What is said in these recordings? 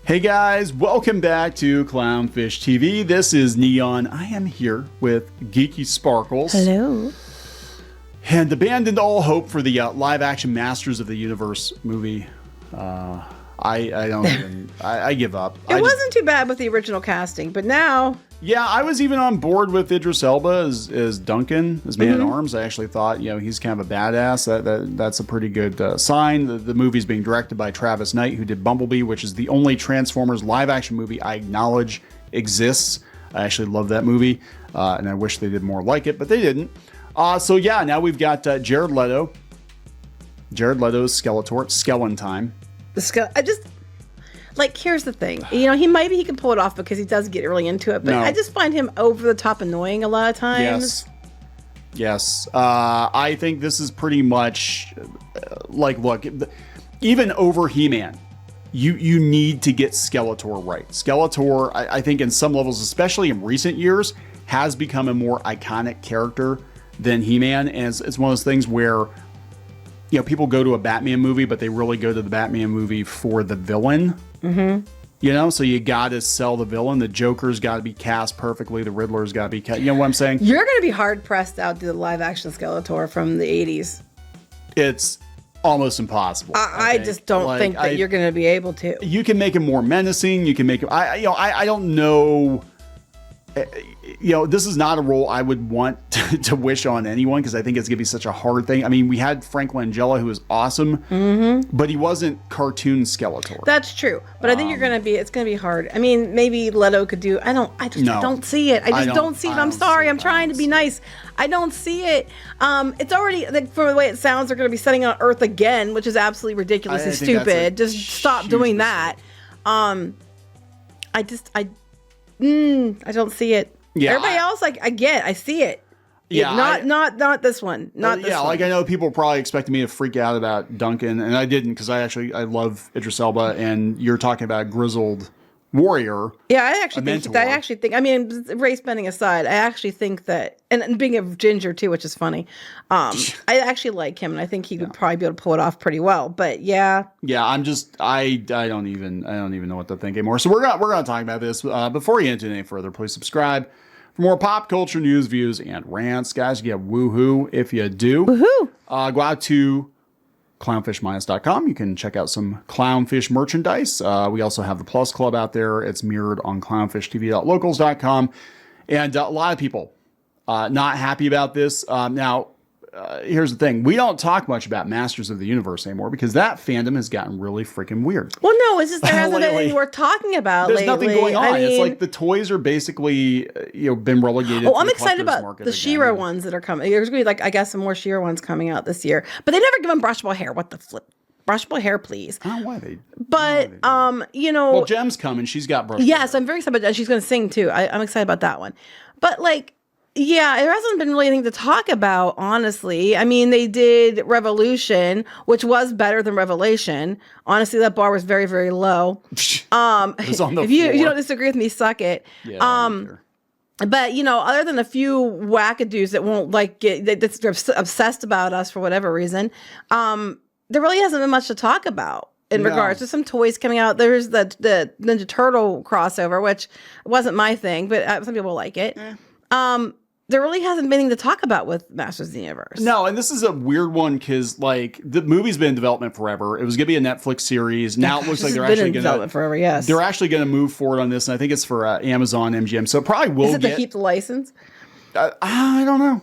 Hey guys, welcome back to Clownfish TV. This is Neon. I am here with Geeky Sparkles. Hello. And abandoned all hope for the live-action Masters of the Universe movie. I don't even. I give up. It wasn't too bad with the original casting, but now. Yeah, I was even on board with Idris Elba as Duncan, as Man-at-Arms. I actually thought, he's kind of a badass. That's a pretty good sign. The movie's being directed by Travis Knight, who did Bumblebee, which is the only Transformers live-action movie I acknowledge exists. I actually love that movie, and I wish they did more like it, but they didn't. So yeah, now we've got Jared Leto. Jared Leto's Skeletor. Skellen time. Here's the thing. He can pull it off because he does get really into it, but no. I just find him over the top annoying a lot of times. Yes. I think this is pretty much look, even over He-Man, you need to get Skeletor right. Skeletor, I think in some levels, especially in recent years, has become a more iconic character than He-Man. And it's one of those things where people go to a Batman movie, but they really go to the Batman movie for the villain. Mm-hmm. So you got to sell the villain. The Joker's got to be cast perfectly. The Riddler's got to be cast. You know what I'm saying? You're going to be hard pressed to outdo the live action Skeletor from the 80s. It's almost impossible. I just don't think that you're going to be able to. You can make him more menacing. You can make him. I don't know. This is not a role I would want to wish on anyone because I think it's going to be such a hard thing. I mean, we had Frank Langella, who was awesome, but he wasn't cartoon Skeletor. That's true. But I think it's going to be hard. I mean, maybe Leto could do, I don't see it. I don't see it. I'm sorry. I'm trying to be nice. I don't see it. It's already, from the way it sounds, they're going to be setting on Earth again, which is absolutely ridiculous and stupid. Just stop doing that. I don't see it. Yeah, everybody else, I see it. Yeah, not this one. Not this one. I know people probably expected me to freak out about Duncan, and I didn't because I love Idris Elba, and you're talking about a grizzled warrior. Yeah, I actually think. I mean, race bending aside, I actually think that, and being a ginger too, which is funny. I actually like him, and I think he would probably be able to pull it off pretty well. But yeah, I don't even know what to think anymore. So we're gonna talk about this. Before you get into any further, please subscribe for more pop culture news, views, and rants, guys. You get woohoo if you do. Woohoo! Go out to clownfishminus.com. You can check out some Clownfish merchandise. We also have the Plus Club out there. It's mirrored on clownfishtv.locals.com. And a lot of people not happy about this. Now, here's the thing. We don't talk much about Masters of the Universe anymore because that fandom has gotten really freaking weird. Well, no, it's just there hasn't been anything worth talking about There's lately. Nothing going on. I mean, it's like the toys are basically been relegated to I'm excited about the She-Ra ones that are coming. There's going to be I guess some more She-Ra ones coming out this year. But they never give them brushable hair. What the flip? Brushable hair, please. I don't know why they. But Well, Jem's coming. She's got brushable. Yes, I'm very excited about that. She's going to sing too. I'm excited about that one. But yeah, there hasn't been really anything to talk about, honestly. I mean, they did Revolution, which was better than Revelation. Honestly, that bar was very, very low. It was on the if you don't disagree with me, suck it. Yeah, sure. But other than a few wackadoos that won't that's obsessed about us for whatever reason, there really hasn't been much to talk about. In regards to some toys coming out, there's the Ninja Turtle crossover, which wasn't my thing, but some people like it. There really hasn't been anything to talk about with Masters of the Universe. No, and this is a weird one because the movie's been in development forever. It was going to be a Netflix series. Now it looks like they're actually going to development forever. Yes, they're actually going to move forward on this, and I think it's for Amazon MGM. So it probably will. Is it to keep the license? I don't know.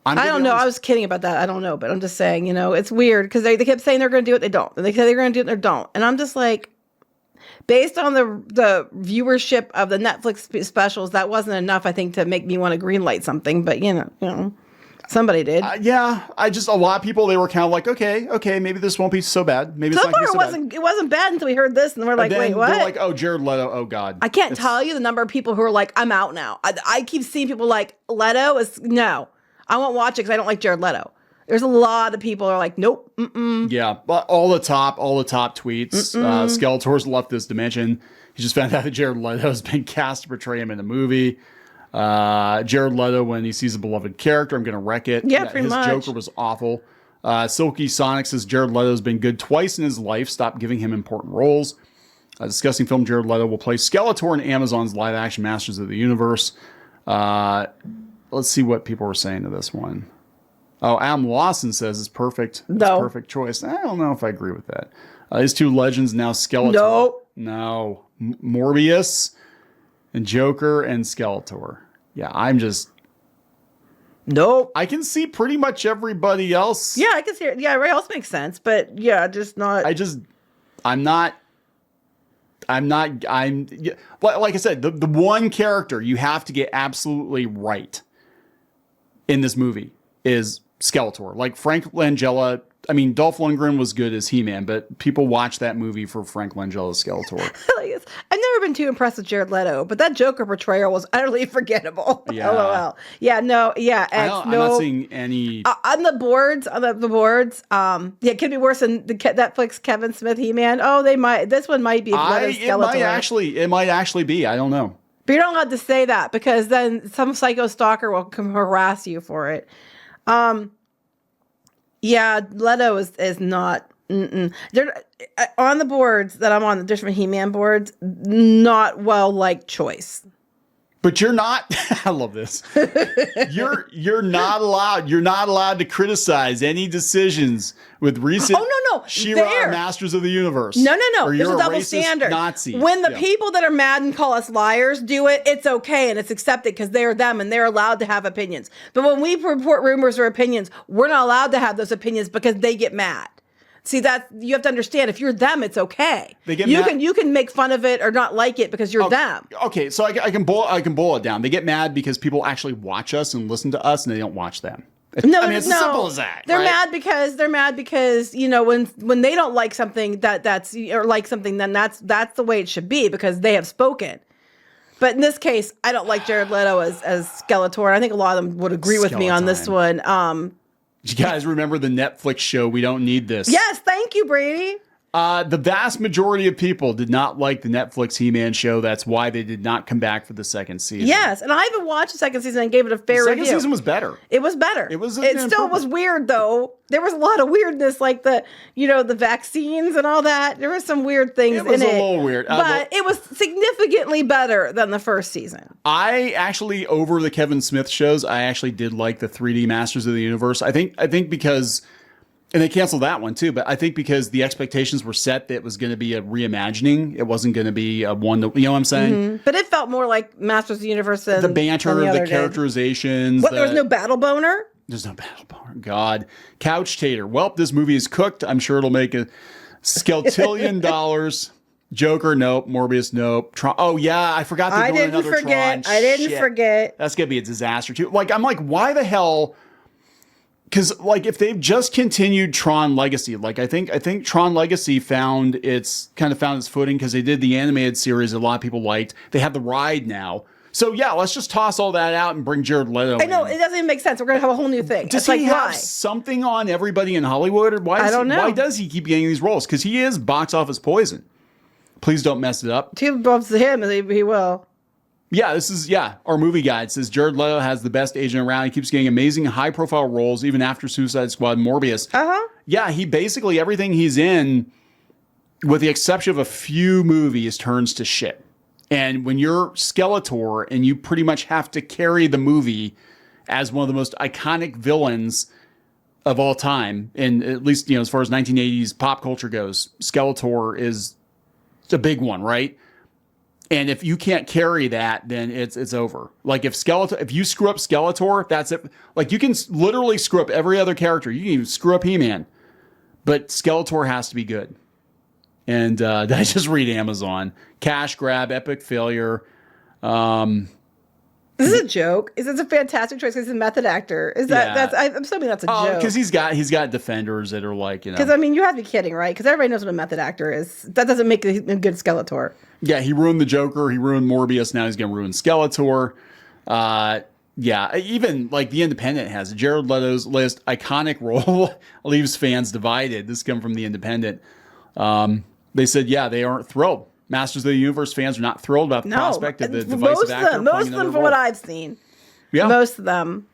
I don't know. I was kidding about that. I don't know, but I'm just saying. It's weird because they kept saying they're going to do it, they don't. And they say they're going to do it, and they don't. And I'm just like, based on the viewership of the Netflix specials, that wasn't enough, I think, to make me want to greenlight something. But somebody did. Yeah, a lot of people, they were kind of like, okay, maybe this won't be so bad. Maybe so it's not far it wasn't bad until we heard this, and we're like, wait, what? They're like, oh, Jared Leto, oh god. I can't tell you the number of people who are like, I'm out now. I keep seeing people like, Leto is no, I won't watch it because I don't like Jared Leto. There's a lot of people who are like, nope. Yeah, but all the top tweets. Skeletor's left this dimension. He just found out that Jared Leto has been cast to portray him in the movie. Jared Leto, when he sees a beloved character, I'm going to wreck it. Yeah, pretty much. His Joker was awful. Silky Sonic says Jared Leto's been good twice in his life. Stop giving him important roles. A discussing film, Jared Leto will play Skeletor in Amazon's live-action Masters of the Universe. Let's see what people are saying to this one. Oh, Adam Lawson says it's perfect. No. It's perfect choice. I don't know if I agree with that. These two legends now Skeletor. No. Morbius and Joker and Skeletor. Yeah, I'm just... Nope. I can see pretty much everybody else. Yeah, I can see it. Yeah, everybody else makes sense, but yeah, just not... I'm like I said, the one character you have to get absolutely right in this movie is Skeletor. Like Frank Langella, I mean, Dolph Lundgren was good as He-Man, but people watch that movie for Frank Langella's Skeletor. I've never been too impressed with Jared Leto, but that Joker portrayal was utterly forgettable. Yeah. LOL. Yeah, no, yeah. I'm not seeing any... on the boards, yeah, it could be worse than the Netflix Kevin Smith He-Man. Oh, they might. This one might be Leto's Skeletor. It might actually be. I don't know. But you're not allowed to say that because then some psycho stalker will come harass you for it. Yeah, Leto is not. They're on the boards that I'm on, the different He-Man boards. Not well liked choice. But you're not. I love this. You're not allowed. You're not allowed to criticize any decisions with recent. Oh no, She-Ra Masters of the Universe. No. Or There's you're a double racist standard. Nazi. When the people that are mad and call us liars do it, it's okay and it's accepted because they're them and they're allowed to have opinions. But when we report rumors or opinions, we're not allowed to have those opinions because they get mad. See, that you have to understand. If you're them, it's okay. You can make fun of it or not like it because you're them. Okay, so I can boil it down. They get mad because people actually watch us and listen to us, and they don't watch them. It's as simple as that. They're mad because when they don't like something then that's the way it should be because they have spoken. But in this case, I don't like Jared Leto as Skeletor. And I think a lot of them would agree with me on this one. You guys remember the Netflix show We Don't Need This? Yes, thank you, Brady. The vast majority of people did not like the Netflix He-Man show. That's why they did not come back for the second season. Yes, and I even watched the second season and gave it a fair review. The second season was better. It was better. It still was weird, though. There was a lot of weirdness, like the vaccines and all that. There were some weird things in it. It was a little weird. But it was significantly better than the first season. I actually, over the Kevin Smith shows, I actually did like the 3D Masters of the Universe. I think because... And they canceled that one too, but I think because the expectations were set that it was going to be a reimagining, it wasn't going to be a one. You know what I'm saying? Mm-hmm. But it felt more like Masters of the Universe than the banter, the characterizations. There was no battle boner. There's no battle boner. God, couch tater. Well, this movie is cooked. I'm sure it'll make a skeltillion dollars. Joker, nope. Morbius, nope. Tron. Oh yeah, I forgot they're doing another Tron. I didn't forget. That's gonna be a disaster too. I'm like, why the hell? Because if they've just continued Tron Legacy, I think Tron Legacy found its footing because they did the animated series a lot of people liked. They have the ride now. So yeah, let's just toss all that out and bring Jared Leto in. I know, it doesn't even make sense. We're gonna have a whole new thing. Does he have something on everybody in Hollywood? Or why does he keep getting these roles? Because he is box office poison. Please don't mess it up. Two bumps to him, and he will. Yeah, our movie guide says Jared Leto has the best agent around. He keeps getting amazing high-profile roles, even after Suicide Squad, Morbius. Yeah, he basically, everything he's in, with the exception of a few movies, turns to shit. And when you're Skeletor and you pretty much have to carry the movie as one of the most iconic villains of all time, and at least, as far as 1980s pop culture goes, Skeletor is a big one, right? And if you can't carry that, then it's over. If you screw up Skeletor, that's it. You can literally screw up every other character. You can even screw up He-Man. But Skeletor has to be good. And I just read Amazon. Cash grab, epic failure. This is a joke. It's a fantastic choice because he's a method actor. I'm assuming that's a joke. Because he's got defenders that are Because you have to be kidding, right? Because everybody knows what a method actor is. That doesn't make a good Skeletor. Yeah, he ruined the Joker. He ruined Morbius. Now he's going to ruin Skeletor. Yeah, even The Independent has Jared Leto's latest iconic role leaves fans divided. This comes from The Independent. They said, they aren't thrilled. Masters of the Universe fans are not thrilled about the prospect of the divisive actor. Most of them, from what I've seen. Yeah. Most of them.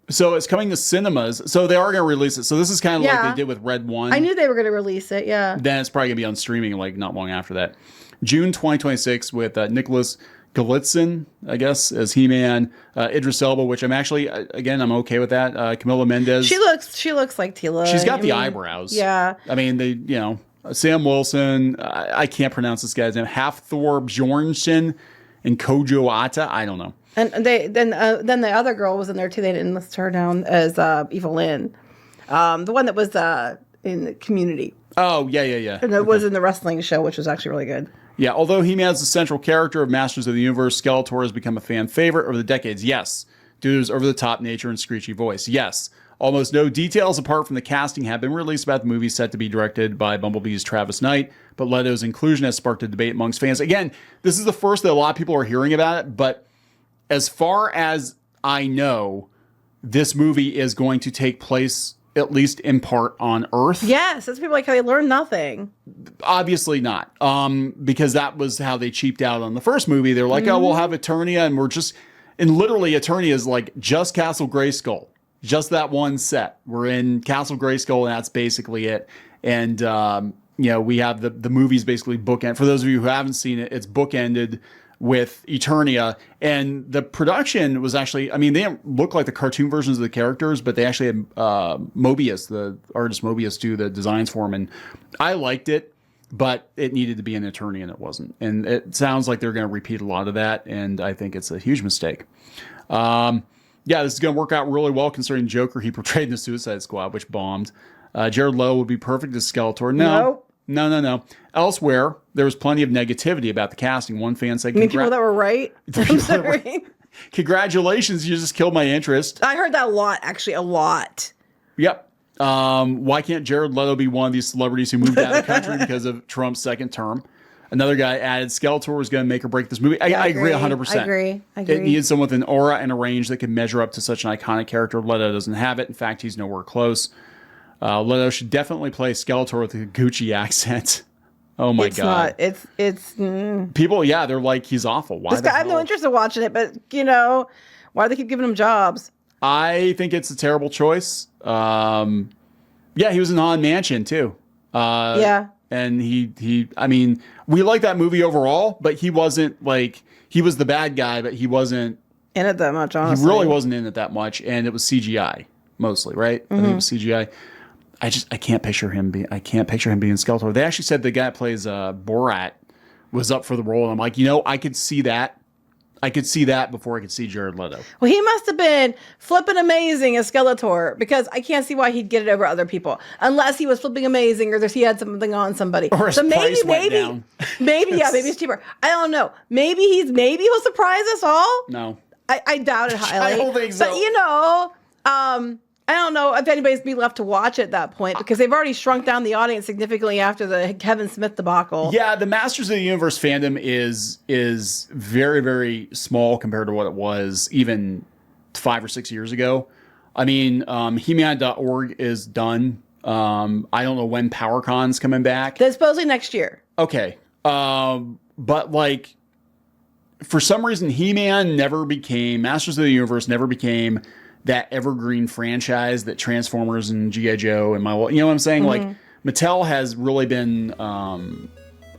So it's coming to cinemas. So they are going to release it. So this is kind of like they did with Red One. I knew they were going to release it. Yeah. Then it's probably going to be on streaming like not long after that. June 2026 with Nicholas Galitzin, I guess, as He-Man. Idris Elba, which I'm actually, again, I'm okay with that. Camila Mendes. She looks like Tila. She's got the eyebrows. Yeah. I mean, Sam Wilson. I can't pronounce this guy's name. Hafthor Bjornsson and Kojo Ata. I don't know. And then the other girl was in there too. They didn't list her down as Eva Lynn, the one that was in the Community. Oh yeah. And it was in the wrestling show, which was actually really good. Yeah, although He-Man is the central character of Masters of the Universe, Skeletor has become a fan favorite over the decades. Yes, due to his over-the-top nature and screechy voice. Yes, almost no details apart from the casting have been released about the movie set to be directed by Bumblebee's Travis Knight, but Leto's inclusion has sparked a debate amongst fans. Again, this is the first that a lot of people are hearing about it, but as far as I know, this movie is going to take place at least in part on Earth. Yes, that's people like how they learn nothing. Obviously not, because that was how they cheaped out on the first movie. They're like, oh, we'll have Eternia, and literally Eternia is like just Castle Grayskull, just that one set. We're in Castle Grayskull, and that's basically it. And we have the movies basically bookend. For those of you who haven't seen it, it's bookended with Eternia, and the production was actually, I mean, they didn't look like the cartoon versions of the characters, but they actually had Mobius, the artist Mobius, do the designs for them, and I liked it, but it needed to be an Eternia, and it wasn't. And it sounds like they're going to repeat a lot of that, and I think it's a huge mistake. This is going to work out really well considering Joker he portrayed in the Suicide Squad, which bombed. Jared Leto would be perfect as Skeletor. No. Elsewhere, there was plenty of negativity about the casting. One fan said, people that were right? I'm sorry. Congratulations, you just killed my interest. I heard that a lot, actually, a lot. Yep. Why can't Jared Leto be one of these celebrities who moved out of the country because of Trump's second term? Another guy added, Skeletor was going to make or break this movie. I agree 100%. I agree. It needed someone with an aura and a range that could measure up to such an iconic character. Leto doesn't have it. In fact, he's nowhere close. Leto should definitely play Skeletor with a Gucci accent. Oh my God. It's people, they're like, he's awful. Why? I have no interest in watching it, but why do they keep giving him jobs? I think it's a terrible choice. He was in Haunted Mansion too. And he I mean, we like that movie overall, but he wasn't like, he was the bad guy, but he wasn't in it that much, honestly. He really wasn't in it that much, and it was CGI mostly, right? I think it was CGI. I can't picture him being Skeletor. They actually said the guy that plays Borat was up for the role, and I'm like, I could see that. I could see that before I could see Jared Leto. Well, he must have been flipping amazing as Skeletor, because I can't see why he'd get it over other people unless he was flipping amazing or he had something on somebody. Or his price went down. maybe it's cheaper. I don't know. Maybe he'll surprise us all. No, I doubt it highly. I don't think so. But I don't know if anybody's be left to watch at that point, because they've already shrunk down the audience significantly after the Kevin Smith debacle. Yeah, the Masters of the Universe fandom is very, very small compared to what it was even 5 or 6 years ago. I mean, He-Man.org is done. I don't know when PowerCon's coming back. That's supposedly next year. Okay. But like, for some reason, Masters of the Universe never became that evergreen franchise that Transformers and G.I. Joe and you know what I'm saying? Like, Mattel has really been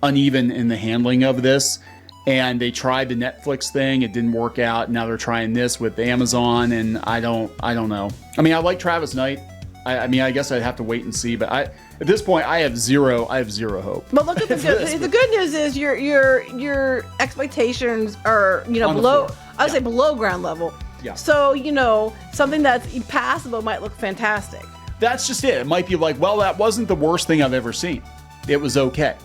uneven in the handling of this, and they tried the Netflix thing, it didn't work out. Now they're trying this with Amazon, and I don't know. I mean, I like Travis Knight. I mean, I guess I'd have to wait and see, but at this point, I have zero hope. But look at the good news is your expectations are below. I would say below ground level. Yeah. So, something that's passable might look fantastic. That's just it. It might be like, well, that wasn't the worst thing I've ever seen. It was okay.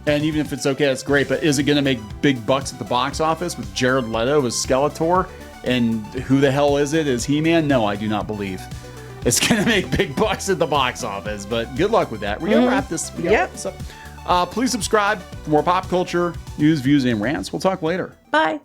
And even if it's okay, that's great. But is it going to make big bucks at the box office with Jared Leto as Skeletor? And who the hell is it as He-Man? No, I do not believe it's going to make big bucks at the box office. But good luck with that. We're going to wrap this up. Please subscribe for more pop culture, news, views, and rants. We'll talk later. Bye.